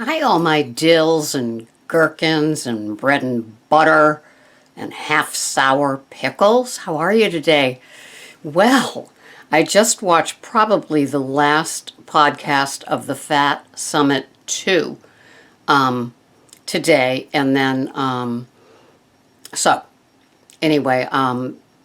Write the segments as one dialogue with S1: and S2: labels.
S1: Hi, all my dills and gherkins and bread and butter and half sour pickles. How are you today? Well, I just watched probably the last podcast of the Fat Summit 2 today, and then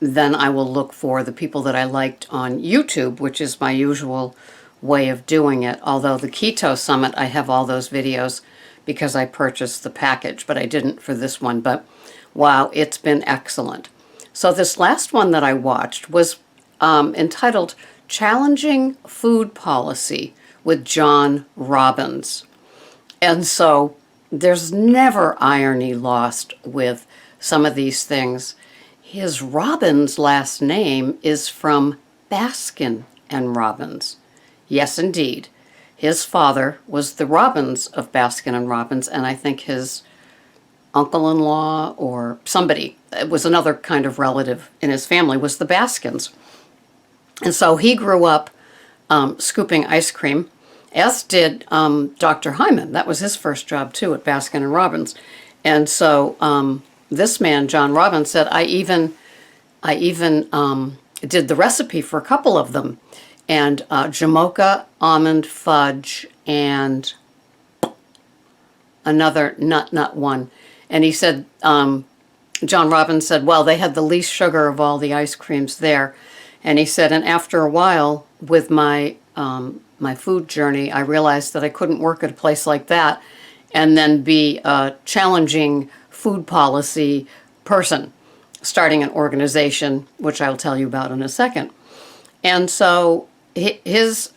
S1: then I will look for the people that I liked on YouTube, which is my usual way of doing it. Although the Keto Summit, I have all those videos because I purchased the package, but I didn't for this one. But wow, it's been excellent. So this last one that I watched was entitled Challenging Food Policy with John Robbins. And so there's never irony lost with some of these things. His Robbins last name is from Baskin and Robbins. Yes, indeed. His father was the Robbins of Baskin and Robbins, and I think his uncle-in-law or somebody, it was another kind of relative in his family, was the Baskins. And so he grew up scooping ice cream, as did Dr. Hyman. That was his first job, too, at Baskin and Robbins. And so this man, John Robbins, said, I even did the recipe for a couple of them. And Jamocha, almond fudge, and another nut one. And he said, John Robbins said, well, they had the least sugar of all the ice creams there. And he said, and after a while, with my food journey, I realized that I couldn't work at a place like that and then be a challenging food policy person, starting an organization, which I'll tell you about in a second. And so his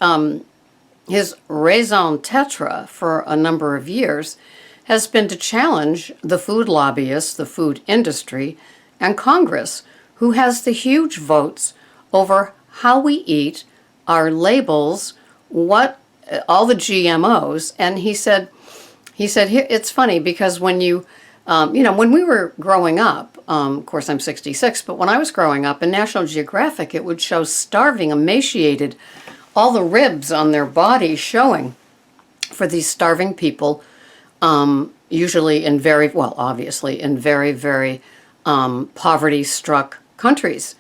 S1: raison d'etre for a number of years has been to challenge the food lobbyists, the food industry, and Congress, who has the huge votes over how we eat, our labels, what all the GMOs. And he said it's funny because when when we were growing up, of course I'm 66, but when I was growing up in National Geographic, it would show starving, emaciated, all the ribs on their body showing for these starving people, usually in obviously in very, very poverty-struck countries.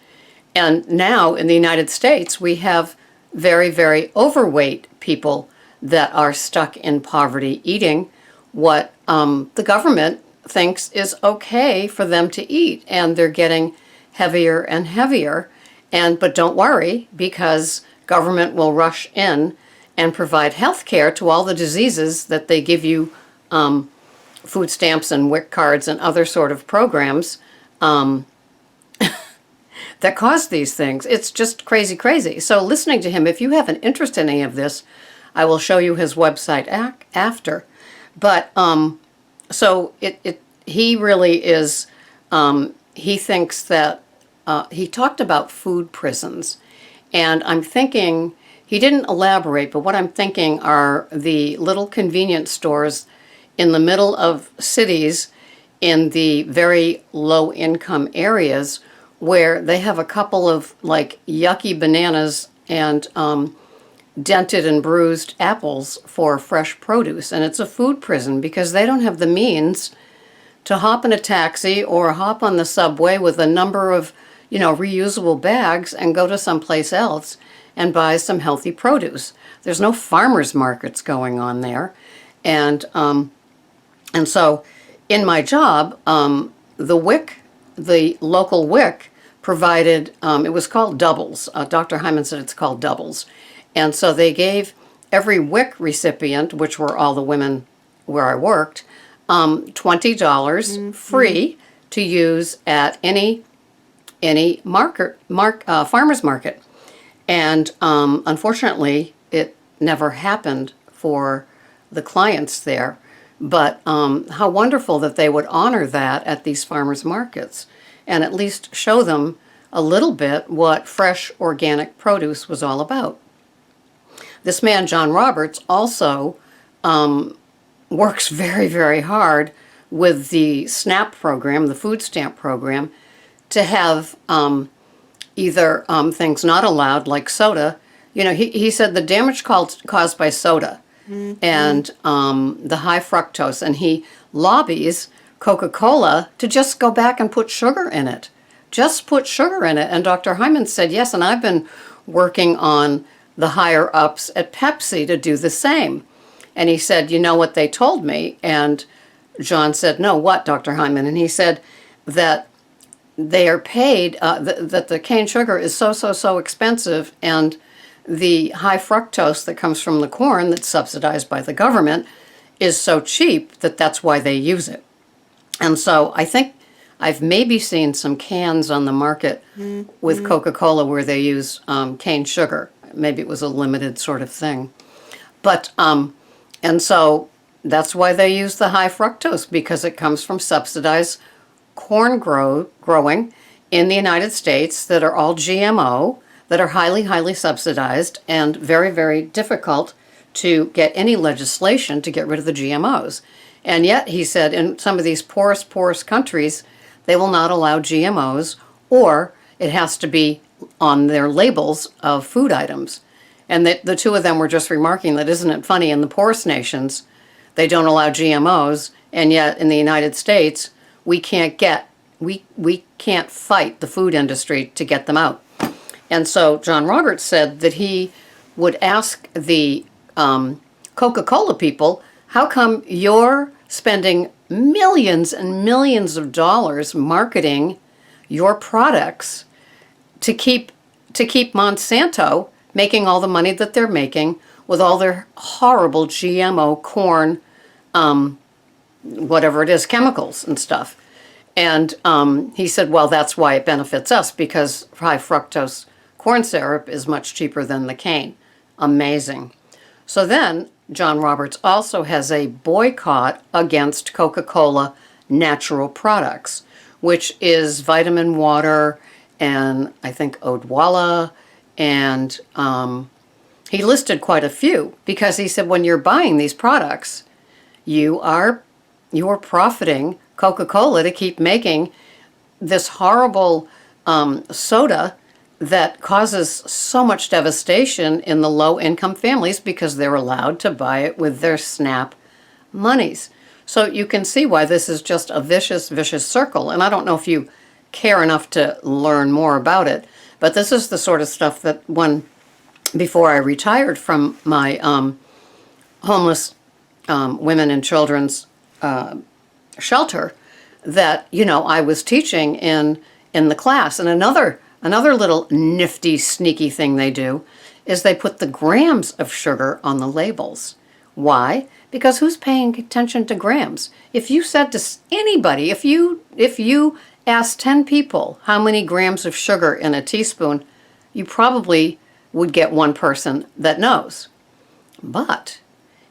S1: And now in the United States, we have very, very overweight people that are stuck in poverty eating what the government thinks is okay for them to eat, and they're getting heavier and heavier. But don't worry, because government will rush in and provide health care to all the diseases that they give you food stamps and WIC cards and other sort of programs that cause these things. It's just crazy, crazy. So listening to him, if you have an interest in any of this, I will show you his website after. But so he really is, he thinks that, he talked about food prisons. And I'm thinking, he didn't elaborate, but what I'm thinking are the little convenience stores in the middle of cities in the very low income areas where they have a couple of like yucky bananas and dented and bruised apples for fresh produce. And it's a food prison because they don't have the means to hop in a taxi or hop on the subway with a number of, reusable bags and go to someplace else and buy some healthy produce. There's no farmers markets going on there. And so in my job, the WIC, the local WIC, provided, it was called Doubles. Dr. Hyman said it's called Doubles. And so they gave every WIC recipient, which were all the women where I worked, $20 free to use at any farmer's market. And unfortunately, it never happened for the clients there. But how wonderful that they would honor that at these farmers markets and at least show them a little bit what fresh organic produce was all about. This man, John Roberts, also works very, very hard with the SNAP program, the food stamp program, to have either things not allowed, like soda. He said the damage caused by soda and the high fructose, and he lobbies Coca-Cola to just go back and put sugar in it. Just put sugar in it. And Dr. Hyman said, yes, and I've been working on the higher ups at Pepsi to do the same. And he said, you know what they told me? And John said, no, what, Dr. Hyman? And he said that they are paid, that the cane sugar is so expensive, and the high fructose that comes from the corn that's subsidized by the government is so cheap that that's why they use it. And so I think I've maybe seen some cans on the market with Coca-Cola where they use cane sugar. Maybe it was a limited sort of thing. But, and so that's why they use the high fructose, because it comes from subsidized corn growing in the United States that are all GMO, that are highly subsidized, and very difficult to get any legislation to get rid of the GMOs. And yet, he said, in some of these poorest countries, they will not allow GMOs, or it has to be on their labels of food items. And the two of them were just remarking that, isn't it funny, in the poorest nations, they don't allow GMOs, and yet in the United States, we can't fight the food industry to get them out. And so John Roberts said that he would ask the Coca-Cola people, how come you're spending millions and millions of dollars marketing your products to keep Monsanto making all the money that they're making with all their horrible GMO corn, whatever it is, chemicals and stuff? And he said, well, that's why it benefits us, because high fructose corn syrup is much cheaper than the cane. Amazing. So then John Roberts also has a boycott against Coca-Cola natural products, which is vitamin water and I think Odwalla, and he listed quite a few, because he said when you're buying these products, you are profiting Coca-Cola to keep making this horrible soda that causes so much devastation in the low-income families because they're allowed to buy it with their SNAP monies. So you can see why this is just a vicious circle. And I don't know if you care enough to learn more about it, but this is the sort of stuff that before I retired from my homeless women and children's shelter, that, I was teaching in the class. And another little nifty, sneaky thing they do is they put the grams of sugar on the labels. Why? Because who's paying attention to grams? If you said to anybody, if you asked 10 people how many grams of sugar in a teaspoon, you probably would get one person that knows. But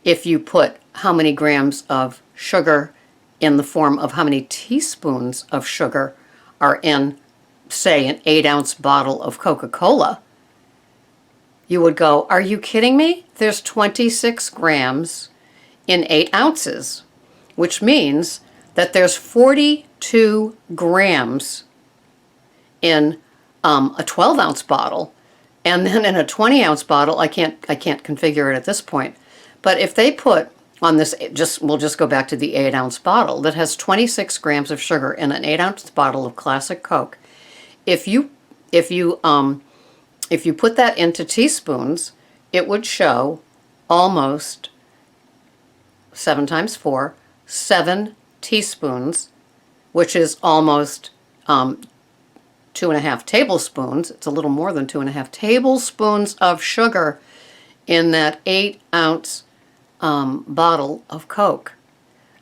S1: if you put how many grams of sugar in the form of how many teaspoons of sugar are in, say, an 8-ounce bottle of Coca-Cola, you would go, are you kidding me? There's 26 grams in 8 ounces, which means that there's 42 grams in a 12-ounce bottle, and then in a 20-ounce bottle, I can't configure it at this point, but if they put on this, we'll just go back to the 8-ounce bottle that has 26 grams of sugar in an 8-ounce bottle of classic Coke. If you put that into teaspoons, it would show almost 7 times 4, 7 teaspoons, which is almost 2.5 tablespoons. It's a little more than 2.5 tablespoons of sugar in that 8-ounce bottle of Coke.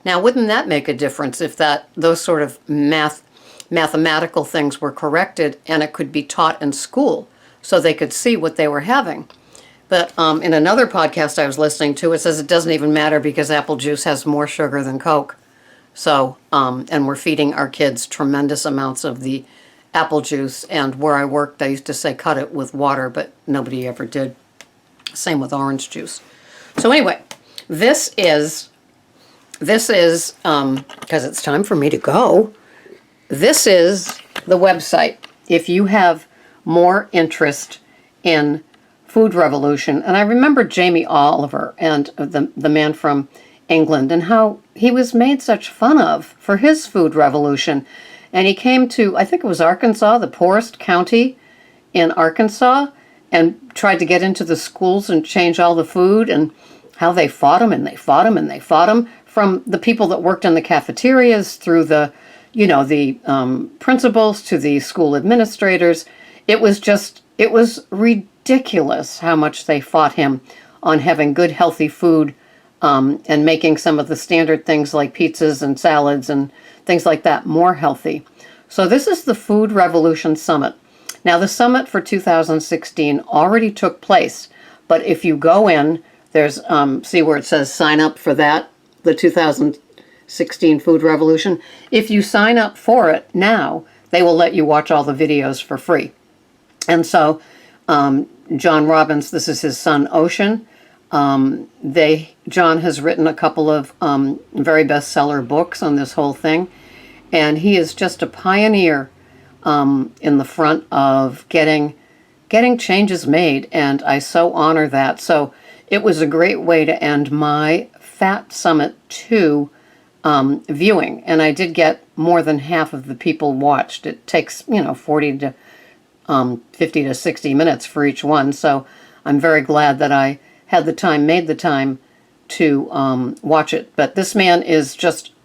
S1: Now, wouldn't that make a difference if those sort of mathematical things were corrected and it could be taught in school so they could see what they were having? But in another podcast I was listening to, it says it doesn't even matter because apple juice has more sugar than Coke. So, and we're feeding our kids tremendous amounts of the apple juice. And where I worked, I used to say cut it with water, but nobody ever did. Same with orange juice. So anyway, this is because it's time for me to go. This is the website. If you have more interest in food revolution. And I remember Jamie Oliver and the man from England and how he was made such fun of for his food revolution. And he came to, I think it was Arkansas, the poorest county in Arkansas, and tried to get into the schools and change all the food, and how they fought him and they fought him and they fought him, from the people that worked in the cafeterias through the, principals to the school administrators. It was ridiculous how much they fought him on having good, healthy food, and making some of the standard things like pizzas and salads and things like that more healthy. So this is the Food Revolution Summit. Now, the summit for 2016 already took place, but if you go in, there's, see where it says sign up for that, the 2016 Food Revolution. If you sign up for it now, they will let you watch all the videos for free. And so, John Robbins, this is his son, Ocean. John has written a couple of very bestseller books on this whole thing, and he is just a pioneer in the front of getting changes made, and I so honor that. So it was a great way to end my Fat Summit 2 viewing, and I did get more than half of the people watched. It takes 40 to 50 to 60 minutes for each one, so I'm very glad that I had the time, made the time to watch it. But this man is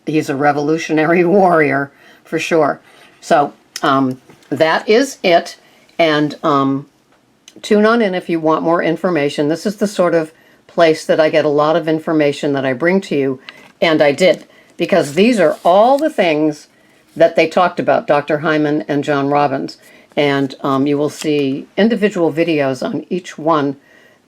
S1: he's a revolutionary warrior for sure. So that is it, and tune on in if you want more information. This is the sort of place that I get a lot of information that I bring to you, and I did, because these are all the things that they talked about, Dr. Hyman and John Robbins, and you will see individual videos on each one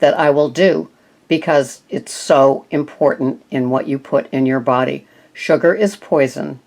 S1: that I will do, because it's so important in what you put in your body. Sugar is poison,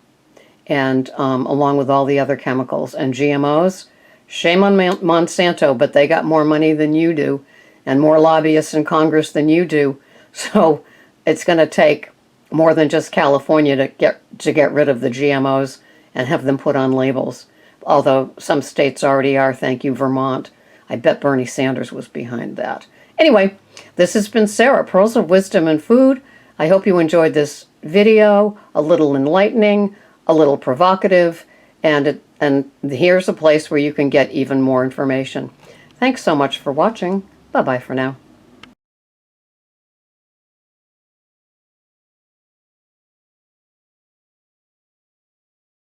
S1: and along with all the other chemicals. And GMOs, shame on Monsanto, but they got more money than you do, and more lobbyists in Congress than you do. So it's going to take more than just California to get rid of the GMOs and have them put on labels. Although some states already are, thank you, Vermont. I bet Bernie Sanders was behind that. Anyway, this has been Sarah, Pearls of Wisdom and Food. I hope you enjoyed this video, a little enlightening, a little provocative, and here's a place where you can get even more information. Thanks so much for watching. Bye-bye for now.